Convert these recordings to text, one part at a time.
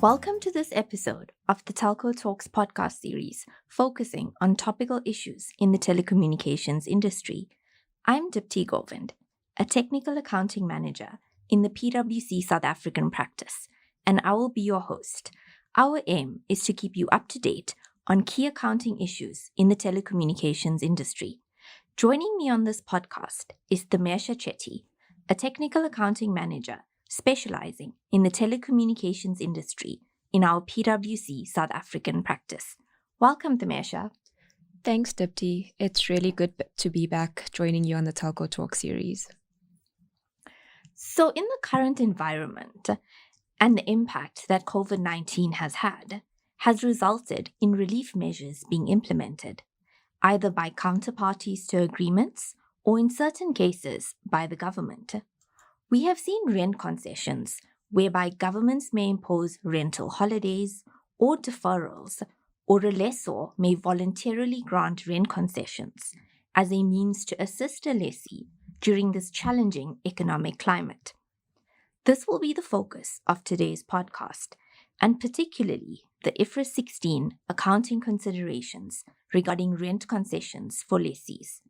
Welcome to this episode of the Telco Talks podcast series, focusing on topical issues in the telecommunications industry. I'm Dipti Govind, a technical accounting manager in the PwC South African practice, and I will be your host. Our aim is to keep you up to date on key accounting issues in the telecommunications industry. Joining me on this podcast is Thamesha Chetty, a technical accounting manager specializing in the telecommunications industry in our PwC South African practice. Welcome, Thamesha. Thanks, Dipti. It's really good to be back joining you on the Telco Talk series. So in the current environment and the impact that COVID-19 has resulted in relief measures being implemented, either by counterparties to agreements or in certain cases by the government. We have seen rent concessions, whereby governments may impose rental holidays or deferrals, or a lessor may voluntarily grant rent concessions as a means to assist a lessee during this challenging economic climate. This will be the focus of today's podcast, and particularly the IFRS 16 accounting considerations regarding rent concessions for lessees.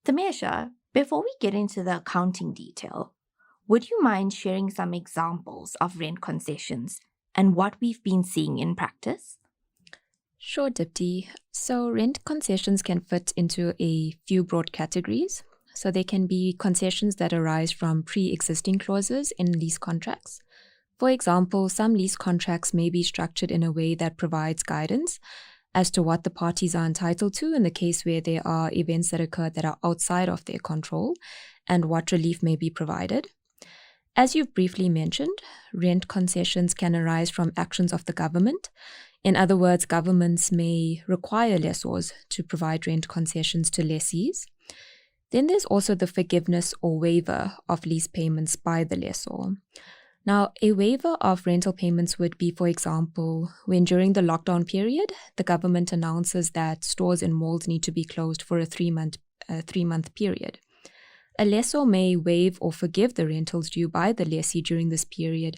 Thamesha, before we get into the accounting detail, would you mind sharing some examples of rent concessions and what we've been seeing in practice? Sure, Dipti. So rent concessions can fit into a few broad categories. So they can be concessions that arise from pre-existing clauses in lease contracts. For example, some lease contracts may be structured in a way that provides guidance as to what the parties are entitled to in the case where there are events that occur that are outside of their control and what relief may be provided. As you've briefly mentioned, rent concessions can arise from actions of the government. In other words, governments may require lessors to provide rent concessions to lessees. Then there's also the forgiveness or waiver of lease payments by the lessor. Now, a waiver of rental payments would be, for example, when during the lockdown period, the government announces that stores and malls need to be closed for a three-month period. A lessor may waive or forgive the rentals due by the lessee during this period,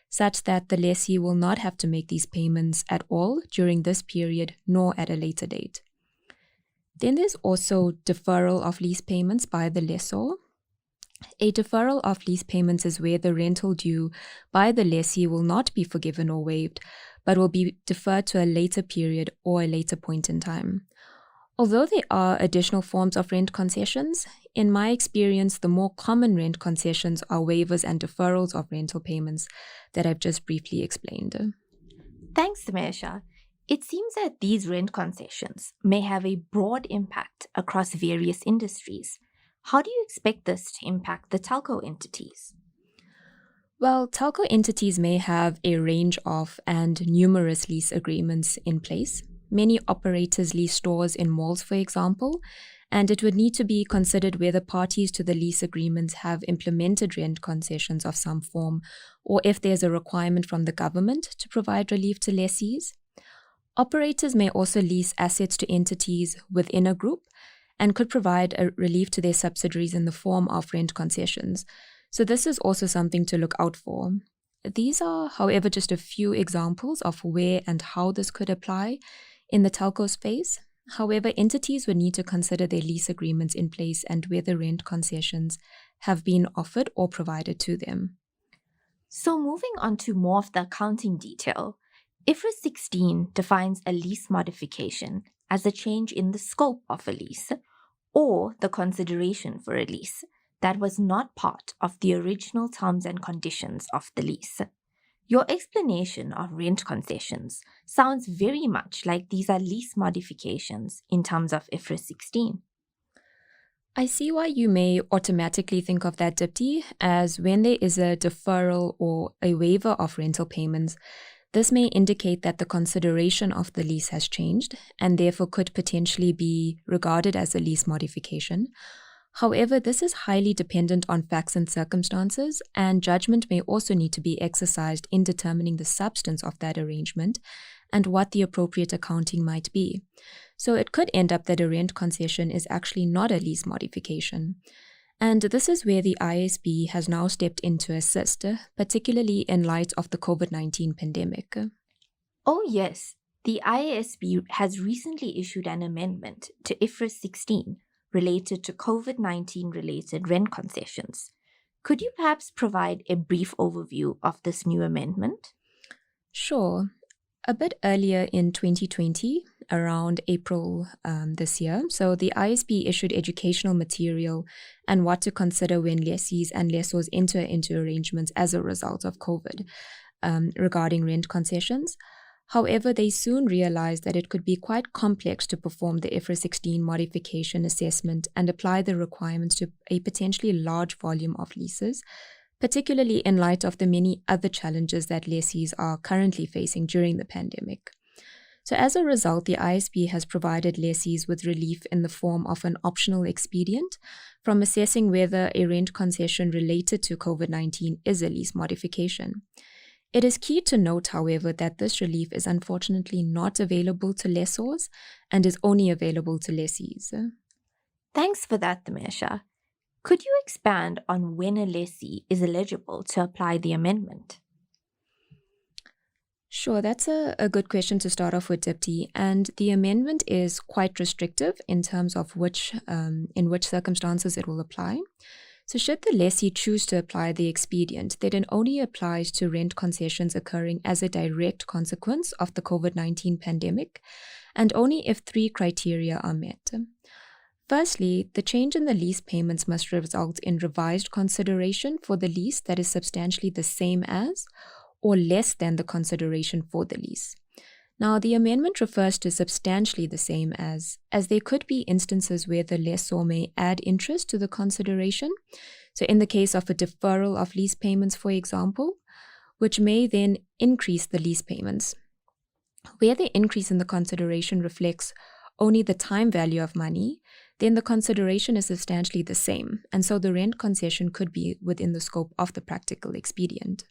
such that the lessee will not have to make these payments at all during this period nor at a later date. Then there's also deferral of lease payments by the lessor. A deferral of lease payments is where the rental due by the lessee will not be forgiven or waived, but will be deferred to a later period or a later point in time. Although there are additional forms of rent concessions, in my experience, the more common rent concessions are waivers and deferrals of rental payments that I've just briefly explained. Thanks, Thamesha. It seems that these rent concessions may have a broad impact across various industries. How do you expect this to impact the telco entities? Well, telco entities may have a range of and numerous lease agreements in place. Many operators lease stores in malls, for example, and it would need to be considered whether parties to the lease agreements have implemented rent concessions of some form, or if there's a requirement from the government to provide relief to lessees. Operators may also lease assets to entities within a group and could provide a relief to their subsidiaries in the form of rent concessions. So this is also something to look out for. These are, however, just a few examples of where and how this could apply in the telco space. However, entities would need to consider their lease agreements in place and whether rent concessions have been offered or provided to them. So moving on to more of the accounting detail, IFRS 16 defines a lease modification as a change in the scope of a lease or the consideration for a lease that was not part of the original terms and conditions of the lease. Your explanation of rent concessions sounds very much like these are lease modifications in terms of IFRS 16. I see why you may automatically think of that, Dipti, as when there is a deferral or a waiver of rental payments, this may indicate that the consideration of the lease has changed and therefore could potentially be regarded as a lease modification. However, this is highly dependent on facts and circumstances, and judgment may also need to be exercised in determining the substance of that arrangement and what the appropriate accounting might be. So it could end up that a rent concession is actually not a lease modification. And this is where the ISB has now stepped in to assist, particularly in light of the COVID-19 pandemic. Oh, yes. The IASB has recently issued an amendment to IFRS 16 related to COVID-19-related rent concessions. Could you perhaps provide a brief overview of this new amendment? Sure. A bit earlier in 2020, around April this year, so the ISB issued educational material and what to consider when lessees and lessors enter into arrangements as a result of COVID regarding rent concessions. However, they soon realized that it could be quite complex to perform the IFRS 16 modification assessment and apply the requirements to a potentially large volume of leases, particularly in light of the many other challenges that lessees are currently facing during the pandemic. So as a result, the ISB has provided lessees with relief in the form of an optional expedient from assessing whether a rent concession related to COVID-19 is a lease modification. It is key to note, however, that this relief is unfortunately not available to lessors and is only available to lessees. Thanks for that, Dhamesha. Could you expand on when a lessee is eligible to apply the amendment? Sure, that's a good question to start off with, Dipti. And the amendment is quite restrictive in terms of in which circumstances it will apply. So should the lessee choose to apply the expedient, then it only applies to rent concessions occurring as a direct consequence of the COVID-19 pandemic, and only if three criteria are met. Firstly, the change in the lease payments must result in revised consideration for the lease that is substantially the same as or less than the consideration for the lease. Now, the amendment refers to substantially the same as there could be instances where the lessor may add interest to the consideration. So in the case of a deferral of lease payments, for example, which may then increase the lease payments. Where the increase in the consideration reflects only the time value of money, then the consideration is substantially the same, and so the rent concession could be within the scope of the practical expedient.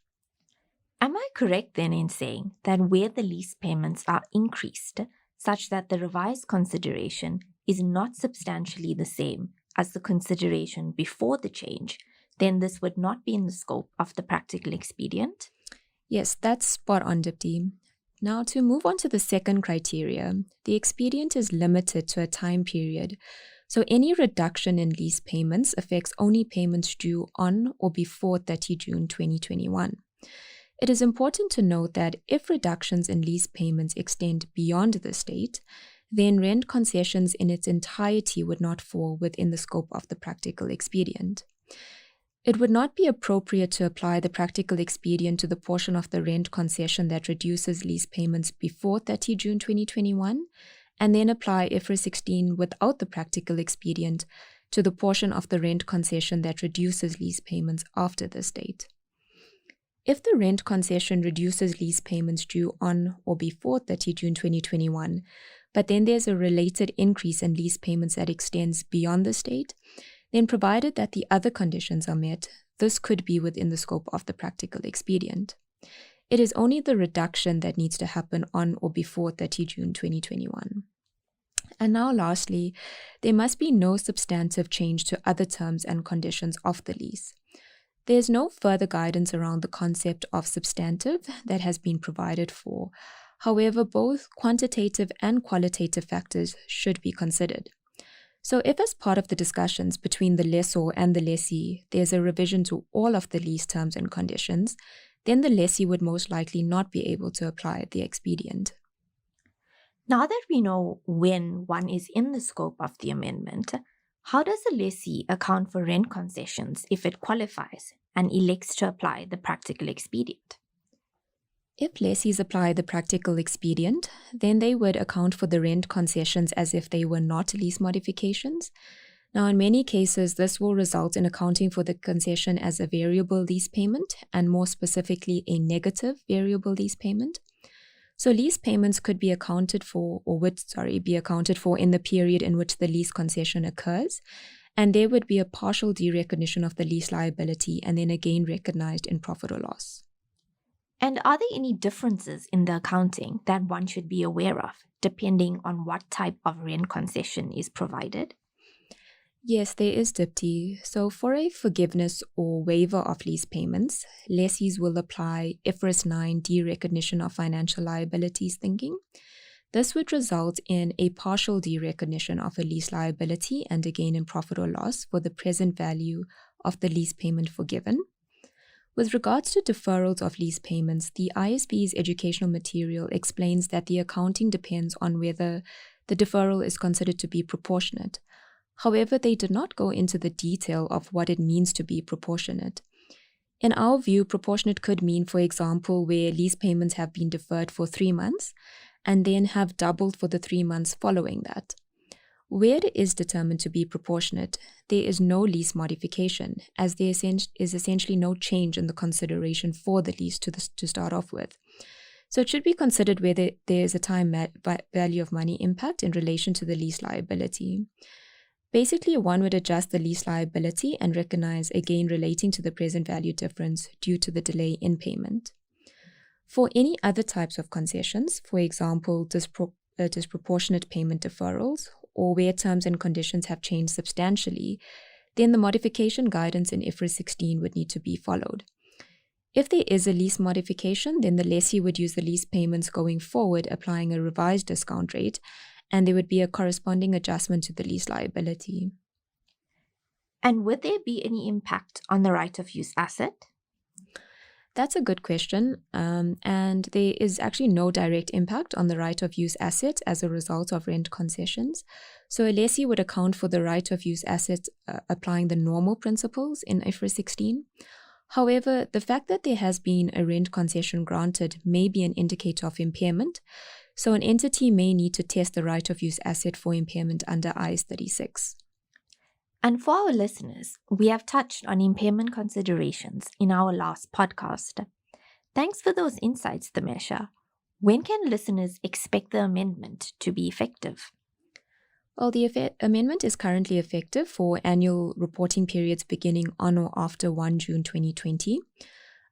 Am I correct then in saying that where the lease payments are increased, such that the revised consideration is not substantially the same as the consideration before the change, then this would not be in the scope of the practical expedient? Yes, that's spot on, Dipti. Now, to move on to the second criteria, the expedient is limited to a time period. So any reduction in lease payments affects only payments due on or before 30 June 2021. It is important to note that if reductions in lease payments extend beyond this date, then rent concessions in its entirety would not fall within the scope of the practical expedient. It would not be appropriate to apply the practical expedient to the portion of the rent concession that reduces lease payments before 30 June 2021, and then apply IFRS 16 without the practical expedient to the portion of the rent concession that reduces lease payments after this date. If the rent concession reduces lease payments due on or before 30 June 2021, but then there's a related increase in lease payments that extends beyond this date, then provided that the other conditions are met, this could be within the scope of the practical expedient. It is only the reduction that needs to happen on or before 30 June 2021. And now lastly, there must be no substantive change to other terms and conditions of the lease. There's no further guidance around the concept of substantive that has been provided for. However, both quantitative and qualitative factors should be considered. So if as part of the discussions between the lessor and the lessee, there's a revision to all of the lease terms and conditions, then the lessee would most likely not be able to apply the expedient. Now that we know when one is in the scope of the amendment, how does a lessee account for rent concessions if it qualifies and elects to apply the practical expedient? If lessees apply the practical expedient, then they would account for the rent concessions as if they were not lease modifications. Now, in many cases, this will result in accounting for the concession as a variable lease payment, and more specifically, a negative variable lease payment. So lease payments could be accounted for, or would, be accounted for in the period in which the lease concession occurs, and there would be a partial derecognition of the lease liability and then again recognized in profit or loss. And are there any differences in the accounting that one should be aware of, depending on what type of rent concession is provided? Yes, there is Dipti. So for a forgiveness or waiver of lease payments, lessees will apply IFRS 9 derecognition of financial liabilities thinking. This would result in a partial derecognition of a lease liability and a gain in profit or loss for the present value of the lease payment forgiven. With regards to deferrals of lease payments, the ISB's educational material explains that the accounting depends on whether the deferral is considered to be proportionate. However, they did not go into the detail of what it means to be proportionate. In our view, proportionate could mean, for example, where lease payments have been deferred for 3 months and then have doubled for the 3 months following that. Where it is determined to be proportionate, there is no lease modification, as there is essentially no change in the consideration for the lease to start off with. So it should be considered whether there is a time value of money impact in relation to the lease liability. Basically, one would adjust the lease liability and recognize a gain relating to the present value difference due to the delay in payment. For any other types of concessions, for example, disproportionate payment deferrals, or where terms and conditions have changed substantially, then the modification guidance in IFRS 16 would need to be followed. If there is a lease modification, then the lessee would use the lease payments going forward, applying a revised discount rate, and there would be a corresponding adjustment to the lease liability. And would there be any impact on the right of use asset? That's a good question, and there is actually no direct impact on the right of use asset as a result of rent concessions. So a lessee would account for the right of use asset applying the normal principles in IFRS 16. However, the fact that there has been a rent concession granted may be an indicator of impairment, so an entity may need to test the right of use asset for impairment under IAS 36. And for our listeners, we have touched on impairment considerations in our last podcast. Thanks for those insights, Dhamesha. When can listeners expect the amendment to be effective? Well, the amendment is currently effective for annual reporting periods beginning on or after 1 June 2020.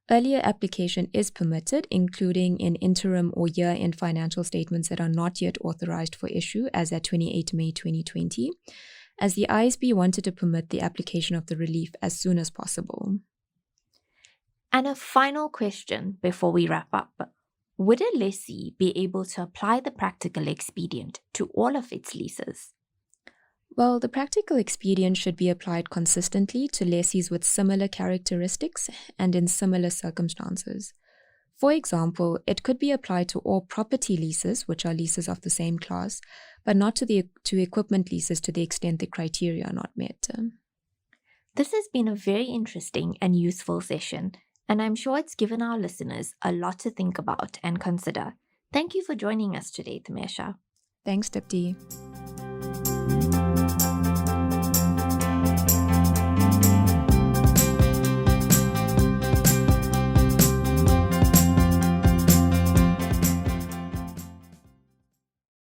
Earlier application is permitted, including in interim or year-end financial statements that are not yet authorized for issue as at 28 May 2020, as the ISB wanted to permit the application of the relief as soon as possible. And a final question before we wrap up. Would a lessee be able to apply the practical expedient to all of its leases? Well, the practical expedient should be applied consistently to lessees with similar characteristics and in similar circumstances. For example, it could be applied to all property leases, which are leases of the same class, but not to equipment leases to the extent the criteria are not met. This has been a very interesting and useful session, and I'm sure it's given our listeners a lot to think about and consider. Thank you for joining us today, Dhamesha. Thanks, Dipti.